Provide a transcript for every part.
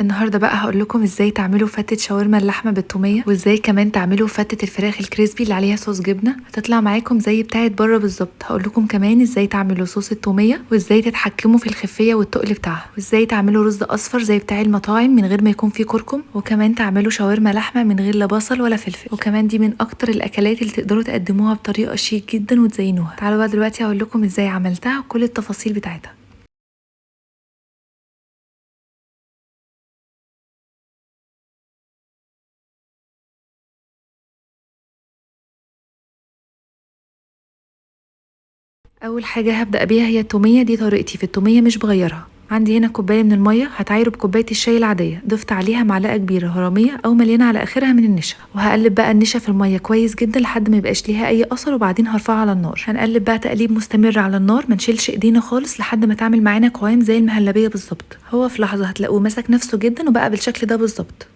النهارده بقى هقول لكم ازاي تعملوا فتة شاورما اللحمه بالثوميه، وازاي كمان تعملوا فتة الفراخ الكريسبي اللي عليها صوص جبنه هتطلع معاكم زي بتاعه بره بالظبط. هقول لكم كمان ازاي تعملوا صوص الثوميه، وازاي تتحكموا في الخفيه والتقل بتاعها، وازاي تعملوا رز اصفر زي بتاع المطاعم من غير ما يكون فيه كركم، وكمان تعملوا شاورما لحمه من غير لا بصل ولا فلفل. وكمان دي من اكتر الاكلات اللي تقدروا تقدموها بطريقه شيك جدا وتزينوها. تعالوا بقى دلوقتي هقول لكم ازاي عملتها وكل التفاصيل بتاعتها. اول حاجه هبدا بيها هي التوميه. دي طريقتي في التوميه مش بغيرها. عندي هنا كوبايه من الميه هتعايره بكوبايه الشاي العاديه، ضفت عليها معلقه كبيره هرميه او مليانه على اخرها من النشا، وهقلب بقى النشا في الميه كويس جدا لحد ما يبقاش ليها اي اثر، وبعدين هرفعها على النار. هنقلب بقى تقليب مستمر على النار، ما نشيلش ايدينا خالص لحد ما تعمل معانا قوام زي المهلبيه بالظبط. هو في لحظه هتلاقوه مسك نفسه جدا وبقى بالشكل ده بالظبط.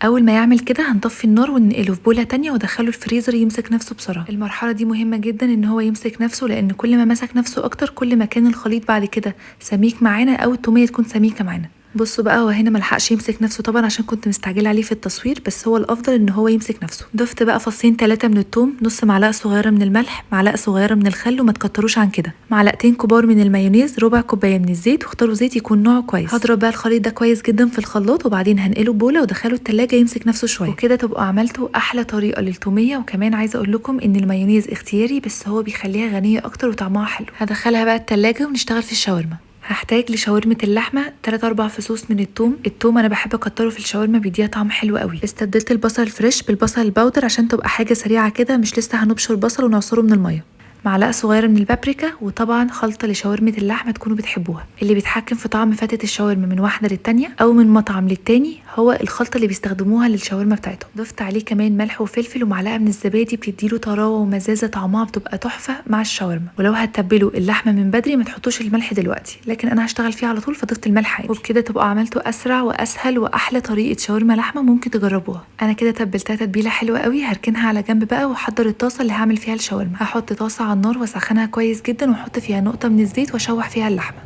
اول ما يعمل كده هنطفي النار وننقله في بوله تانية وادخله الفريزر يمسك نفسه بسرعه. المرحله دي مهمه جدا ان هو يمسك نفسه، لان كل ما مسك نفسه اكتر كل ما كان الخليط بعد كده سميك معانا او التوميه تكون سميكه معانا. بصوا بقى، هو هنا ملحقش يمسك نفسه طبعا عشان كنت مستعجله عليه في التصوير، بس هو الافضل ان هو يمسك نفسه. ضفت بقى فصين 3 من الثوم، نص معلقه صغيره من الملح، معلقه صغيره من الخل، وما تكتروش عن كده، معلقتين كبار من المايونيز، ربع كوبايه من الزيت، واختاروا زيت يكون نوعه كويس. هضرب بقى الخليط ده كويس جدا في الخلاط، وبعدين هنقله بوله وادخله التلاجة يمسك نفسه شويه، وكده تبقوا عملتوا احلى طريقه للتوميه. وكمان عايزه اقول لكم ان المايونيز اختياري، بس هو بيخليها غنيه اكتر وطعمها حلو. هدخلها بقى التلاجة ونشتغل في الشاورما. هحتاج لشاورمة اللحمة 3 4 فصوص من التوم انا بحب اكتره في الشاورما، بيديها طعم حلو قوي. استبدلت البصل الفريش بالبصل الباودر عشان تبقى حاجة سريعة كده، مش لسه هنبشر بصل ونعصره من المية. معلقة صغيرة من البابريكا، وطبعا خلطة لشاورمة اللحمة تكونوا بتحبوها. اللي بيتحكم في طعم فتة الشاورما من واحدة للتانية او من مطعم للتاني هو الخلطة اللي بيستخدموها للشاورما بتاعتهم. ضفت عليه كمان ملح وفلفل ومعلقة من الزبادي، بتديله طراوة ومزازة، طعمها بتبقى تحفة مع الشاورما. ولو هتتبلوا اللحمة من بدري ما تحطوش الملح دلوقتي، لكن انا هشتغل فيه على طول فضفت الملح عادي. وبكده تبقوا عملتوا اسرع واسهل واحلى طريقة شاورما لحمة ممكن تجربوها. انا كده تبلتها تتبيلة حلوة قوي، هركنها على جنب بقى واحضر الطاسة اللي هعمل فيها الشاورما. هحط طاسة على النار واسخنها كويس جدا، واحط فيها نقطة من الزيت واشوح فيها اللحمة.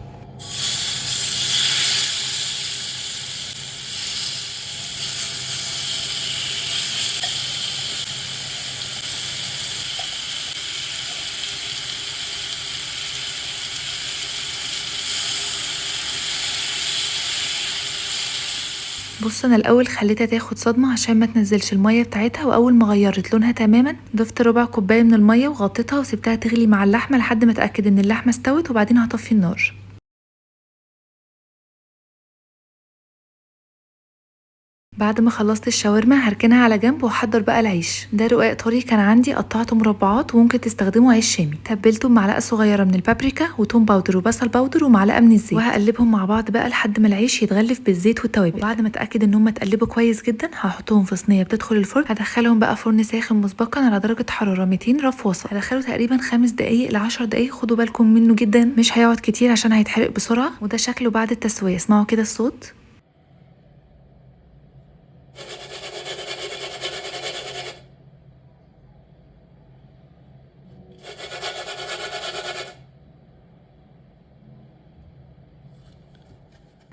بص، انا الاول خليتها تاخد صدمه عشان ما تنزلش الميه بتاعتها، واول ما غيرت لونها تماما ضفت ربع كوبايه من الميه وغطيتها وسبتها تغلي مع اللحمه لحد ما اتاكد ان اللحمه استوت، وبعدين هطفي النار. بعد ما خلصت الشاورما هركنها على جنب واحضر بقى العيش. ده رقاق طري كان عندي، قطعته مربعات، وممكن تستخدموا عيش شامي. تبلته بمعلقه صغيره من البابريكا وتوم باودر وبصل باودر ومعلقه من الزيت، وهقلبهم مع بعض بقى لحد ما العيش يتغلف بالزيت والتوابل. وبعد ما اتاكد ان هم اتقلبوا كويس جدا هحطهم في صينيه بتدخل الفرن. هدخلهم بقى فرن ساخن مسبقا على درجه حراره 200 رف وسط. هدخله تقريبا 5 دقائق ل 10 دقائق، خدوا بالكم منه جدا مش هيقعد كتير عشان هيتحرق بسرعه. وده شكله بعد التسويه، اسمعوا كده الصوت.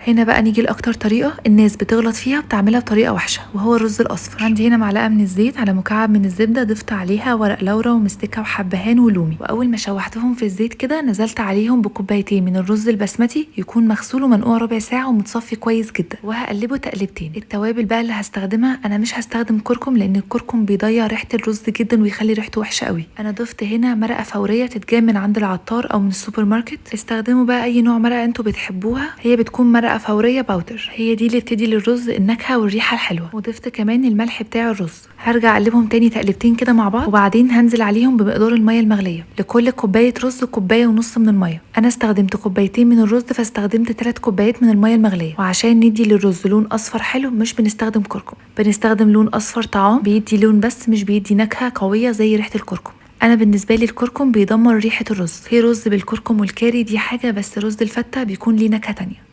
هنا بقى نيجي لاكتر طريقه الناس بتغلط فيها وبتعملها بطريقه وحشه، وهو الرز الاصفر. عندي هنا معلقه من الزيت على مكعب من الزبده، ضفت عليها ورق لورا ومستكه وحبهان ولومي، واول ما شوحتهم في الزيت كده نزلت عليهم بكوبايتين من الرز البسمتي يكون مغسول ومنقوع ربع ساعه ومتصفي كويس جدا، وهقلبه تقلبتين. التوابل بقى اللي هستخدمها، انا مش هستخدم كركم لان الكركم بيضيع ريحه الرز جدا ويخلي ريحته وحشه قوي. انا ضفت هنا مرقه فوريه تتجاب من عند العطار او من السوبر ماركت. استخدموا بقى اي نوع مرقه انتوا بتحبوها، هي بتكون مرقه فوريه باودر، هي دي اللي بتدي للرز النكهه والريحه الحلوه. وضفت كمان الملح بتاع الرز. هرجع اقلبهم تاني تقلبتين كده مع بعض، وبعدين هنزل عليهم بمقدار الميه المغليه. لكل كوبايه رز كوبايه ونص من الميه. انا استخدمت كوبايتين من الرز فاستخدمت 3 كوبايات من الميه المغليه. وعشان ندي للرز لون اصفر حلو مش بنستخدم كركم، بنستخدم لون اصفر طعام بيدي لون بس مش بيدي نكهه قويه زي ريحه الكركم. انا بالنسبه لي الكركم بيدمر ريحه الرز. في رز بالكركم والكاري دي حاجه، بس رز الفته بيكون ليه نكهه تانية.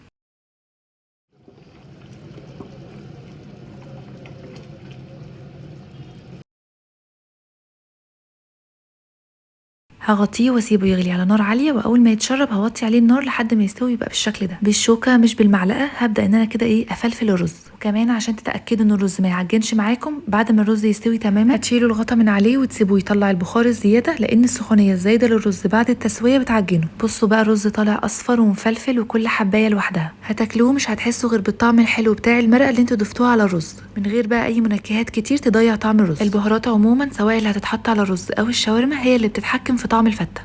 هغطيه واسيبه يغلي على نار عاليه، واول ما يتشرب هوطي عليه النار لحد ما يستوي يبقى بالشكل ده. بالشوكه مش بالمعلقه هبدا ان انا كده افلفل الرز. وكمان عشان تتاكدوا ان الرز ما يعجنش معاكم، بعد ما الرز يستوي تماما هتشيلوا الغطا من عليه وتسيبوه يطلع البخار الزياده، لان السخونيه الزايده للرز بعد التسويه بتعجنه. بصوا بقى الرز طالع اصفر ومفلفل وكل حبايه لوحدها. هتاكلوه مش هتحسوا غير بالطعم الحلو بتاع المرقه اللي انتوا ضفتوها على الرز، من غير بقى اي منكهات كتير تضيع طعم الرز. البهارات عموما سواء اللي هتتحط على الرز او الشاورما هي اللي بتتحكم في طعم الفته.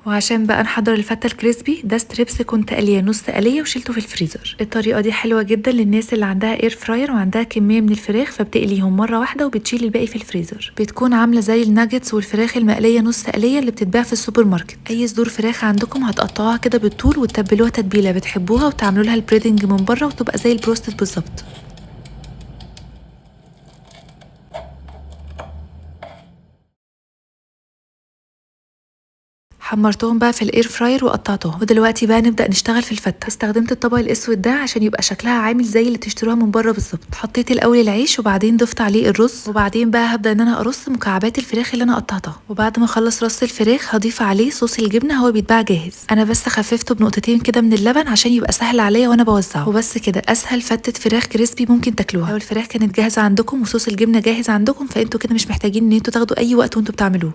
وعشان بقى نحضر الفته الكريسبي، ده ستريبس كنت قليه نص قليه وشيلته في الفريزر. الطريقه دي حلوه جدا للناس اللي عندها اير فراير وعندها كميه من الفراخ فبتقليهم مره واحده وبتشيل الباقي في الفريزر. بتكون عامله زي الناجتس والفراخ المقليه نص قليه اللي بتتباع في السوبر ماركت. اي صدور فراخ عندكم هتقطعوها كده بالطول وتتبلوها تتبيله بتحبوها وتعملوا لها البريدنج من بره وتبقى زي البروستد بالظبط. حمرتهم بقى في الاير فراير وقطعتهم، ودلوقتي بقى نبدا نشتغل في الفته. استخدمت الطبق الاسود ده عشان يبقى شكلها عامل زي اللي تشتروها من بره بالظبط. حطيت الاول العيش وبعدين ضفت عليه الرز، وبعدين بقى هبدا ان انا ارص مكعبات الفراخ اللي انا قطعتها. وبعد ما اخلص رص الفراخ هضيف عليه صوص الجبنه، هو بيتباع جاهز. انا بس خففته بنقطتين كده من اللبن عشان يبقى سهل عليا وانا بوزعه. وبس كده اسهل فته فراخ كريسبي ممكن تاكلوها. لو الفراخ كانت جاهزه عندكم وصوص الجبنه جاهز عندكم فانتوا كده مش محتاجين ان انتوا تاخدوا اي وقت وانتوا بتعملوه.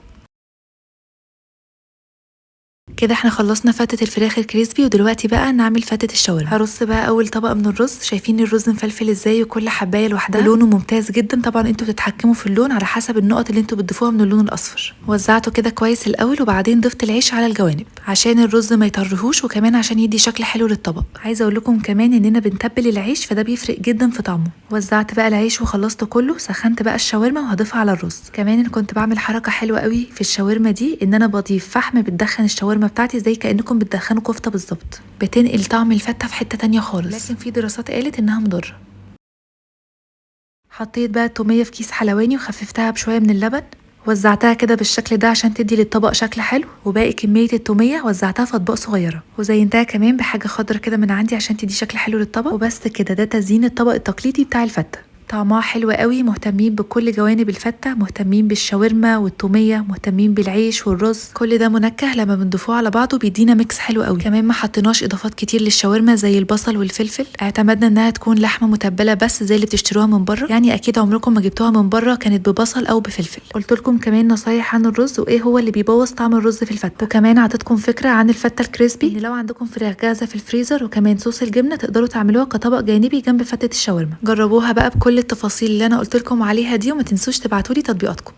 كده احنا خلصنا فتة الفراخ الكريسبي، ودلوقتي بقى نعمل فتة الشاورما. هرص بقى اول طبقة من الرز. شايفين الرز مفلفل ازاي وكل حباية لوحدها ولونه ممتاز جدا. طبعا انتوا بتتحكموا في اللون على حسب النقط اللي انتوا بتضيفوها من اللون الاصفر. وزعته كده كويس الاول وبعدين ضفت العيش على الجوانب عشان الرز ما يطرهوش وكمان عشان يدي شكل حلو للطبق. عايزه اقول لكم كمان اننا بنتبل العيش فده بيفرق جدا في طعمه. وزعت بقى العيش وخلصته كله. سخنت بقى الشاورما وهضيفها على الرز. كمان انا كنت بعمل حركه حلوه قوي في الشاورما دي، ان انا بضيف فحم بتدخن الشاورما بتاعتي زي كأنكم بتدخنوا كفتة بالظبط. بتنقل طعم الفتة في حتة تانية خالص، لكن في دراسات قالت انها مضرة. حطيت بقى التومية في كيس حلواني وخففتها بشوية من اللبن. وزعتها كده بالشكل ده عشان تدي للطبق شكل حلو، وباقي كمية التومية وزعتها في اطباق صغيرة، وزينتها كمان بحاجة خضرة كده من عندي عشان تدي شكل حلو للطبق. وبس كده، ده تزيين الطبق التقليدي بتاع الفتة. طعمها حلو قوي. مهتمين بكل جوانب الفتة، مهتمين بالشاورما والتومية، مهتمين بالعيش والرز. كل ده منكه لما بنضيفوه على بعضه بيدينا ميكس حلو قوي. كمان ما حطيناش اضافات كتير للشاورما زي البصل والفلفل. اعتمدنا انها تكون لحمه متبله بس زي اللي بتشتروها من بره، يعني اكيد عمركم ما جبتوها من بره كانت ببصل او بفلفل. قلت لكم كمان نصايح عن الرز وايه هو اللي بيبوظ طعم الرز في الفتة. وكمان عطيتكم فكره عن الفتة الكريسبي، ان لو عندكم فراخ جاهزه في الفريزر وكمان صوص الجبنه تقدروا تعملوها كطبق جانبي جنب فتة الشاورما. جربوها بقى بكل التفاصيل اللي انا قلت لكم عليها دي، وما تنسوش تبعتولي تطبيقاتكم.